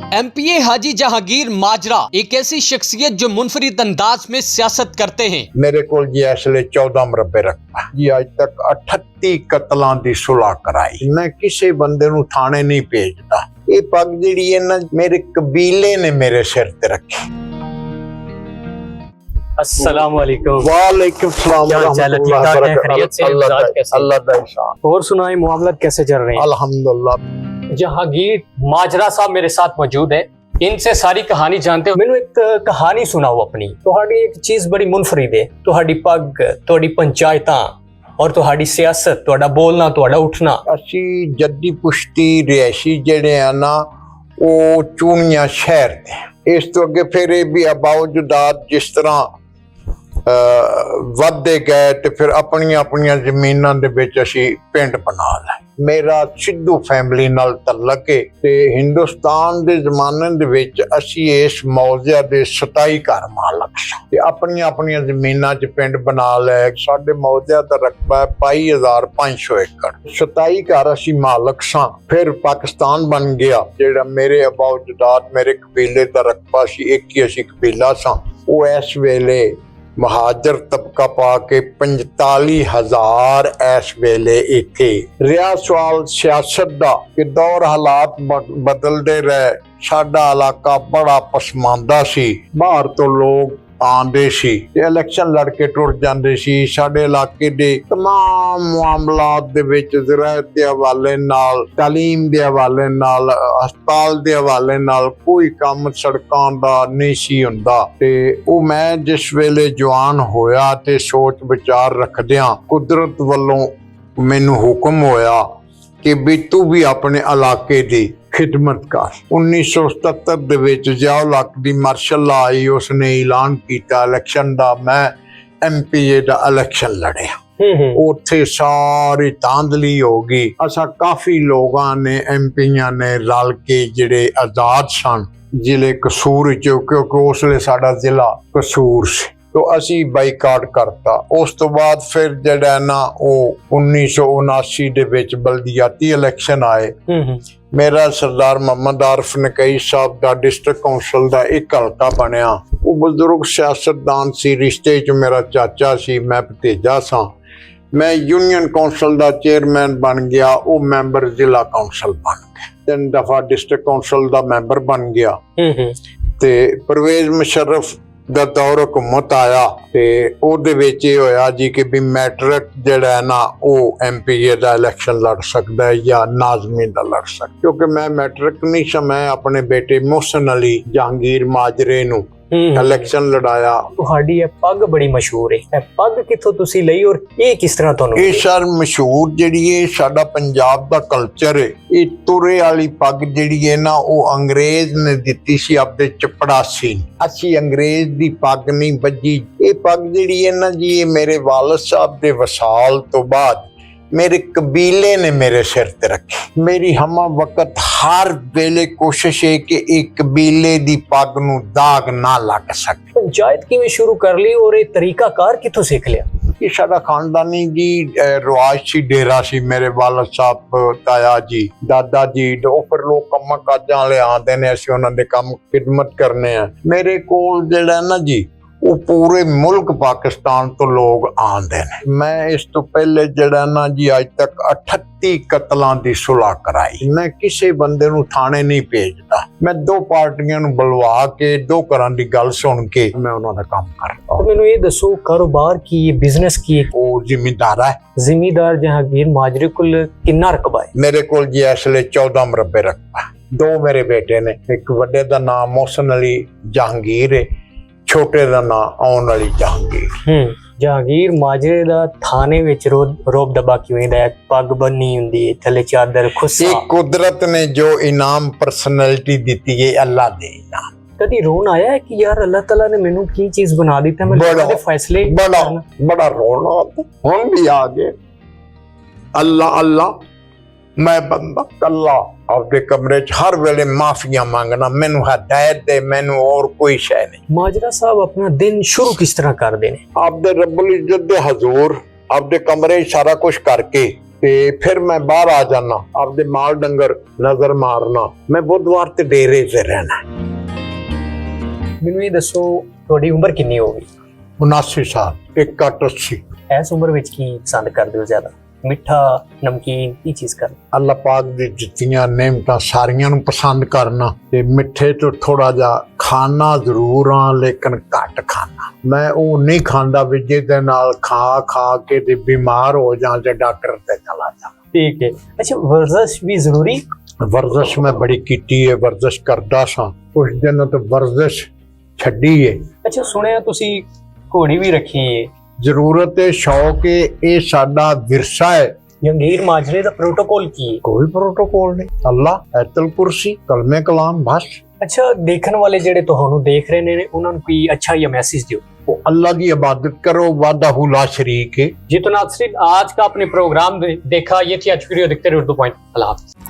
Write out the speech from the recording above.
MPA हाजी जहांगीर माजरा एक ऐसी शख्सियत जो मुनफरिद अंदाज में सियासत करते हैं। मेरे को जी इसलिए 14 मुरब्बे रखा जी अज तक 38 कतलों की सुलह कराई। मैं किसी बंदे नूं थाने नहीं भेजता। ये पग जिहड़ी है ना मेरे कबीले ने मेरे सिर ते रखी। अस्सलाम वालेकुम। वालेकुम सलाम। क्या हाल है? ठीक ठाक है? खैरियत से? मिजाज कैसे? अल्लाह दा एहसान। और सुनाए मामला कैसे चल रहे हैं? अल्हम्दुलिल्लाह। जहांगीर माजरा साहब मेरे साथ मौजूद है, इनसे सारी कहानी जानते हो। मैंने एक कहानी सुनाओ अपनी। तुहाडी एक चीज बड़ी मुनफरिद है, तुहाडी पग, तुहाडी पंचायतां और तुहाडी सियासत, तुहाडा बोलना, तुहाडा उठना। असी जद्दी पुश्ती रिहायशी जेड़े आ ना वो चूनिया शहर दे। इस तो अगे फिर ये भी बावजूदात जिस तरह वधदे गए तो फिर अपनियां अपनियां जमीनां दे विच असी पिंड बना लए। मेरा सिद्धू फैमिली नाल तल्लक है ते हिंदुस्तान दे जमाने दे विच असी इस मौजे दे 27 घर मालक सा ते अपनियां अपनियां जमीनां च पिंड बना लए। साडे मौजे दा रकबा 22,500 एकड़। 27 घर असी मालक सा। फिर पाकिस्तान बन गया जेड़ा मेरे बावजूदात मेरे कबीले दा रकबा सी, एक ही असी कबीला सा। वो इस वेले महाजर तबका पा के 45,000 इस वेले इत्थे रिया। सवाल सियासत दा कि दौर हालात बदलते रहे। साडा इलाका बड़ा पसमानदा सी, बाहर तो लोग आंदे सी ते इलेक्शन लड़के टुर जांदे सी। साडे इलाके दे तमाम मामलात दे विच ज़राअत दे हवाले नाल, तालीम दे हवाले नाल, हस्पताल दे हवाले नाल कोई काम सड़कां दा नहीं सी हुंदा। ते ओ मैं जिस वेले जवान होया ते सोच विचार रखदियां कुदरत वल्लों मैनू हुक्म होया कि भी तू भी अपने इलाके दी खिदमत कर। 1977 दे विच जियाउल हक दी मार्शल लॉ आई, उसने ऐलान किया इलेक्शन दा। मैं MPA दा इलेक्शन लड़िया। उत्थे सारी धांधली हो गई। असा काफी लोगां ने MPयां ने रल के जिहड़े आजाद सन जिले कसूर चो, क्योंकि उसले साडा जिला कसूर से, तो असी बाईकाट करता। उस तो बाद फिर जड़ा ना वो 1979 दे विच बलदियाती इलेक्शन आए। मेरा सरदार मोहम्मद आरिफ नकई साहब दा डिस्ट्रिक्ट काउंसिल दा एक हल्का बनया। वो बुजुर्ग सियासतदान सी, रिश्ते च मेरा चाचा सी, मैं भतीजा सा। मैं यूनियन काउंसिल दा चेयरमैन बन गया। वो मैंबर जिला काउंसिल बन गया। 3 दफा डिस्ट्रिक्ट काउंसिल दा मैंबर बन गया। ते परवेज मुशर्रफ दा दौर हुकूमत आया ते ओहदे विच इह होया जी कि भी मैट्रिक जिहड़ा है ना वो MPA दा इलेक्शन लड़ सकदा है या नाज़मी दा लड़ सकदा, क्योंकि मैं मैट्रिक नहीं सा। मैं अपने बेटे मोहसिन अली जहांगीर माजरे नूं इलेक्शन लड़ाया। तुहाडी ये पग बड़ी मशहूर है। ये पग किथों तुसी लई और ये किस तरह तुहानू? ये सर मशहूर जिहड़ी है साडा पंजाब दा कल्चर है। ये तुरे वाली पग जिहड़ी है ना वो अंग्रेज ने दित्ती सी आपदे चपड़ासी। असी अंग्रेज दी पग नहीं बजी। ये पग जिहड़ी है ना जी ये मेरे वालिद साहब दे वसाल तो बाद मेरे कबीले ने मेरे सिर ते रखी। मेरी हमा वक्त हर वेले कोशिश है कि एक कबीले दी पग नूं दाग ना लग सके। पंचायत किवें शुरू कर ली और ये तरीकाकार किथों सीख लिया? ये साडा खानदानी जी रिवाज सी, डेरा सी। मेरे वालिद साहब, ताया जी, दादा जी, तो फिर लोग कम्मा काजां वाले आंदे ने, असीं उन्हां दे काम खिदमत करने आ। मेरे कोल जिहड़ा ना जी वो पूरे मुल्क पाकिस्तान तो लोग आंदे ने। मैं इस तो पहले जड़ा ना जी अज तक 38 कतलों की सुलह कराई। मैं किसी बंदे नूं थाने नहीं भेजता। मैं 2 पार्टियां नूं बुलवा के 2 घरां दी गल सुन के मैं उन्हां दा काम करता। तो मैनूं ये दसो, कारोबार की है, बिजनेस की है? वो जिम्मेदार है। जिम्मेदार जहांगीर माजरे कुल किन्ना रकबा है? मेरे कोल जी इसलिए 14 मुरब्बे रकबा। 2 मेरे बेटे ने, एक वड्डे दा नाम मोहसिन अली जहांगीर है, छोटे दा नाम आउण वाली जहांगीर। जहांगीर माजरे दा थाने विच रोब दबा क्यों है? पग बन्नी हुंदी है, थले चादर खुस्सा। ये कुदरत ने जो इनाम पर्सनैलिटी दिती है, अल्लाह दे इनाम। कदी रोन आया है कि यार अल्लाह ताला ने मैनू की चीज बना दी, मैं लोगों दे फैसले बड़ा रोना हुण भी आ गए। अल्लाह अल्लाह मैं बंदा कल्ला आपके कमरे च हर वेले माफिया मांगना, मैनू हदायत दे, मैनू और कोई शय नहीं। माजरा साहब अपना दिन शुरू किस तरह कर देने? आपदे रब्बुल इज्जत दे हजूर आपदे कमरे सारा कुछ करके ਤੇ ਫਿਰ ਮੈਂ ਬਾਹਰ ਆ ਜਾਣਾ, ਆਪਦੇ ਮਾਲ ਡੰਗਰ ਨਜ਼ਰ ਮਾਰਨਾ। ਮੈਂ ਬੁੱਧਵਾਰ ਤੇ ਡੇਰੇ ਤੇ ਰਹਿਣਾ। ਮੈਨੂੰ ਇਹ ਦੱਸੋ ਤੁਹਾਡੀ ਉਮਰ ਕਿੰਨੀ ਹੋ ਗਈ? 79 ਸਾਲ, 180। ਇਸ ਉਮਰ ਵਿੱਚ ਕੀ ਪਸੰਦ ਕਰਦੇ ਹੋ ਜ਼ਿਆਦਾ, ਮਿੱਠਾ, ਨਮਕੀਨ, ਕੀ ਚੀਜ਼ ਕਰਦੇ? ਅੱਲਾਹ ਪਾਕ ਦੀ ਦਿੱਤੀਆਂ ਨੇਮਤਾਂ ਸਾਰੀਆਂ ਨੂੰ ਪਸੰਦ ਕਰਨਾ, ਤੇ ਮਿੱਠੇ ਤੋਂ ਥੋੜਾ ਜਿਹਾ ਖਾਣਾ ਜ਼ਰੂਰ ਆ, ਲੇਕਿਨ ਘੱਟ ਖਾਣਾ। ਮੈਂ ਉਹ ਨਹੀਂ ਖਾਂਦਾ ਵੀ ਜਿਹਦੇ ਨਾਲ ਖਾ ਖਾ ਕੇ ਤੇ ਬਿਮਾਰ ਹੋ ਜਾਂ ਤੇ ਡਾਕਟਰ ਤੇ ਚਲਾ ਜਾ। ਠੀਕ ਹੈ। ਅੱਛਾ, ਵਰਜ਼ਸ਼ ਵੀ ਜ਼ਰੂਰੀ? ਵਰਜ਼ਸ਼ ਮੈਂ ਬੜੀ ਕੀਤੀ ਹੈ, ਵਰਜ਼ਸ਼ ਕਰਦਾ ਸਾਂ। ਕੁਝ ਦਿਨਾਂ ਤੋਂ ਵਰਜ਼ਸ਼ ਛੱਡੀ ਹੈ। ਅੱਛਾ, ਸੁਣਿਆ ਤੁਸੀਂ ਘੋੜੀ ਵੀ ਰੱਖੀ ਹੈ। ਜ਼ਰੂਰਤ ਹੈ, ਸ਼ੌਕ ਹੈ, ਇਹ ਸਾਡਾ ਵਿਰਸਾ ਹੈ। ਜੰਗੀਰ ਮਾਜਰੇ ਦਾ ਪ੍ਰੋਟੋਕੋਲ ਕੀ ਹੈ? ਕੋਈ ਪ੍ਰੋਟੋਕੋਲ ਨਹੀਂ। ਅੱਲਾਹ, ਐਤਲ ਕੁਰਸੀ, ਕਲਮੇ ਕਲਾਮ, ਬਸ। ਅੱਛਾ, ਦੇਖਣ ਵਾਲੇ ਜਿਹੜੇ ਤੁਹਾਨੂੰ ਦੇਖ ਰਹੇ ਨੇ ਉਹਨਾਂ ਨੂੰ ਕੋਈ अच्छा या मैसेज दो? वो अल्लाह की इबादत करो, वादाहु ला शरीक है। जी तो नाज़रीन, आज का अपने प्रोग्राम देखा, ये थी आज वीडियो। देखते रहिए उर्दू पॉइंट। अल्लाह हाफ़िज़।